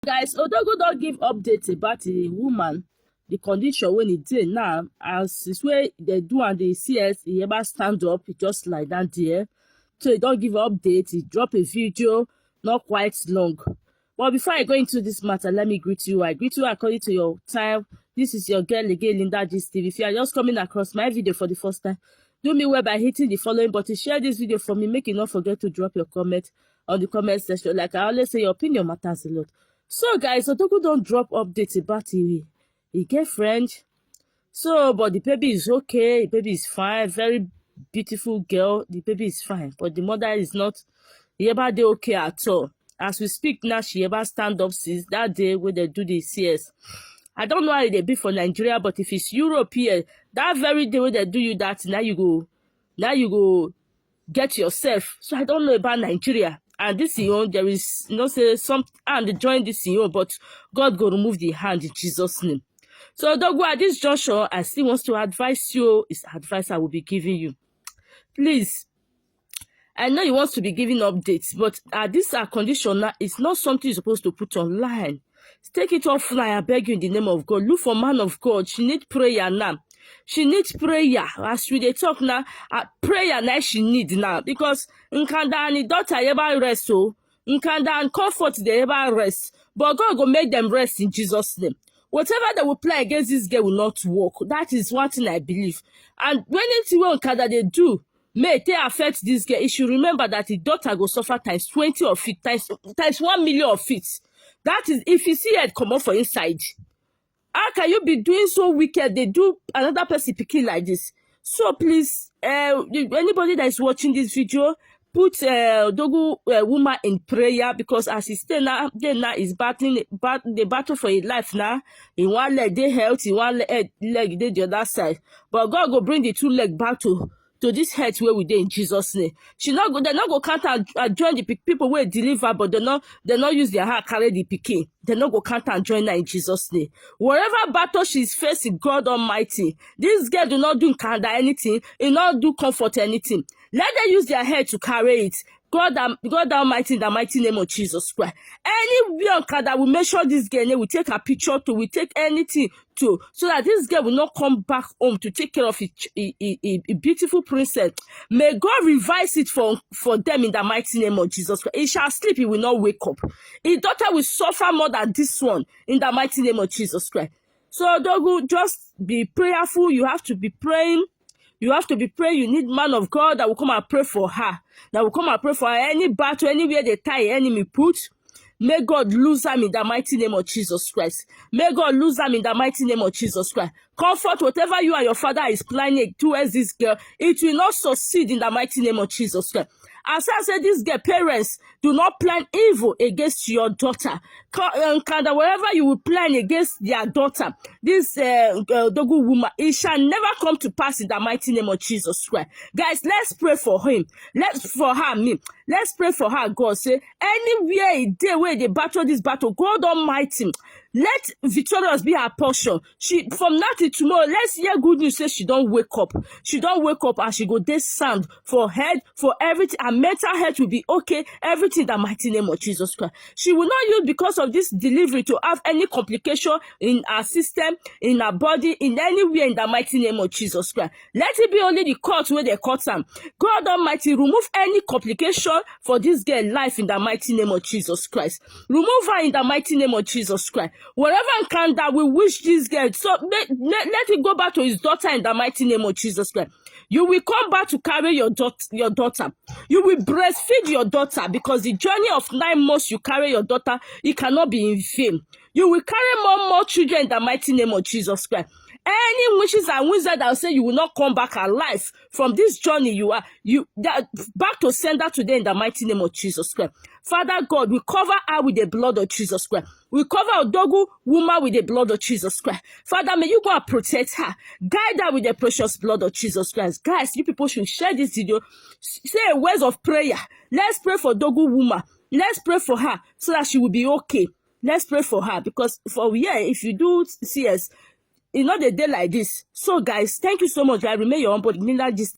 Guys, Odogwu don't give updates about the woman, the condition when it did now, as it's where they do and they see us, he ever stand up, just like that there. So he don't give updates, he drop a video, not quite long. But before I go into this matter, let me greet you. I greet you according to your time. This is your girl again, Linda Gist TV. If you are just coming across my video for the first time, do me well by hitting the following button. Share this video for me. Make you not forget to drop your comment on the comment section. Like I always say, your opinion matters a lot. So guys, Odogwu don't drop updates about he girlfriend. So, but the baby is okay. The baby is fine. Very beautiful girl. The baby is fine. But the mother is not ever dey okay at all. As we speak now, she ever stand up since that day when they do the CS. I don't know how they be for Nigeria, but if it's Europe here, that very day when they do you that, now you go get yourself. So I don't know about Nigeria. And this there is say some hand join this but God go remove the hand in Jesus' name. So Odogwu, at this juncture, I still wants to advise you. It's advice I will be giving you. Please, I know you want to be giving updates, but this condition is not something you're supposed to put online. Take it offline, I beg you in the name of God. Look for man of God. She need prayer now. She needs prayer. As we dey talk now, prayer now she need now. Because Nkanda and daughter ever rest, so Nkanda and comfort they ever rest. But God will make them rest in Jesus' name. Whatever they will play against this girl will not work. That is one thing I believe. And when it's what Nkanda they do, may they affect this girl. You should remember that the daughter will suffer times 20 of it, times 1 million of it. That is if you see it come up for inside. How can you be doing so wicked? They do another person picking like this. So please, anybody that is watching this video, put Odogwu woman in prayer, because as he stay now, is battling the battle for his life now. In one leg they health, in one leg they the other side. But God will bring the two leg back to this health where we dey in Jesus' name. They're not go count and join the people where deliver, but they not use their heart carry the pikin. They not go count and join her in Jesus' name. Whatever battle she's facing, God Almighty, this girl do not do kinda anything, it not do comfort anything. Let them use their head to carry it. God Almighty, in the mighty name of Jesus Christ. Anywhere that will make sure this girl will take a picture to, will take anything to, so that this girl will not come back home to take care of a beautiful princess. May God revise it for them in the mighty name of Jesus Christ. He shall sleep, he will not wake up. His daughter will suffer more than this one in the mighty name of Jesus Christ. So Odogwu, just be prayerful. You have to be praying. You have to be praying. You need man of God that will come and pray for her. That will come and pray for her. Any battle, anywhere they tie enemy put, may God lose them in the mighty name of Jesus Christ. May God lose them in the mighty name of Jesus Christ. Comfort whatever you and your father is planning towards this girl. It will not succeed in the mighty name of Jesus Christ. As I said, this girl, parents, do not plan evil against your daughter. Wherever you will plan against their daughter, this Odogwu woman, it shall never come to pass in the mighty name of Jesus Christ. Guys, let's pray for him. Let's pray for her, God. Say, anywhere a day where they battle this battle, God Almighty, let victorious be her portion. She from now till tomorrow, let's hear good news. Say she don't wake up. She don't wake up and she go dey sound for head, for everything. Her mental health will be okay. Everything in the mighty name of Jesus Christ. She will not use because of this delivery to have any complication in her system, in her body, in anywhere in the mighty name of Jesus Christ. Let it be only the court where they cut them. God Almighty, remove any complication for this girl life in the mighty name of Jesus Christ. Remove her in the mighty name of Jesus Christ. Whatever can that we wish this girl, so let it go back to his daughter in the mighty name of Jesus Christ. You will come back to carry your daughter. You will breastfeed your daughter, because the journey of 9 months you carry your daughter, it cannot be in vain. You will carry more children in the mighty name of Jesus Christ. Any witches and wizards that will say you will not come back alive from this journey, back to sender today in the mighty name of Jesus Christ. Father God, we cover her with the blood of Jesus Christ. We cover Odogwu woman with the blood of Jesus Christ. Father, may you go and protect her. Guide her with the precious blood of Jesus Christ. Guys, you people should share this video. Say words of prayer. Let's pray for Odogwu woman. Let's pray for her so that she will be okay. Let's pray for her, because if you do see us, it's not a day like this. So guys, thank you so much. I remain your humble Linda Gist.